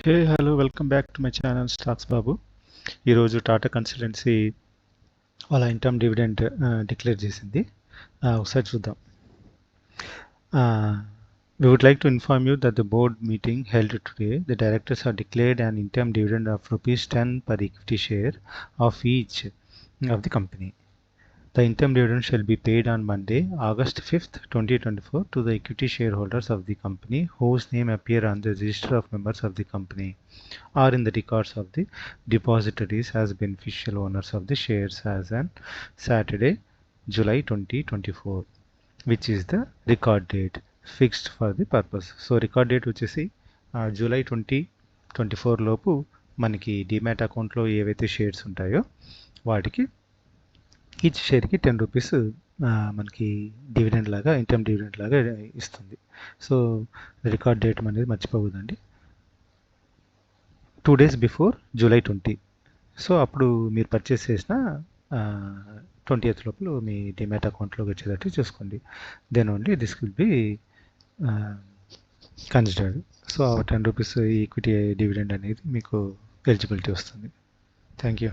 Hey hello welcome back to my channel stocks Babu. ఈరోజు Tata consultancy వాళ్ళ income dividend declare చేసింది. ఒకసారి చూద్దాం. We would like to inform you that the board meeting held today, the directors have declared an interim dividend of rupees 10 per equity share of each of the company. The interim dividend shall be paid on Monday, August 5th, 2024 to the equity shareholders of the company whose name appear on the register of members of the company or in the records of the depositories as beneficial owners of the shares as on Saturday, July 2024, which is the record date fixed for the purpose. So record date వచ్చేసి July 2024 లోపు మనకి demat అకౌంట్లో ఏవైతే shares ఉంటాయో వాటికి each షేర్కి 10 rupees మనకి dividend లాగా interim dividend లాగా ఇస్తుంది. సో రికార్డ్ డేట్ అనేది మర్చిపోవద్దండి, 2 days బిఫోర్ జూలై 20. సో అప్పుడు మీరు పర్చేస్ చేసిన 20th లోపల మీ డిమాట్ అకౌంట్లోకి వచ్చేటట్టు చూసుకోండి. Then only this will be considered. So 10 rupees equity dividend అనేది మీకు ఎలిజిబిలిటీ వస్తుంది. Thank you.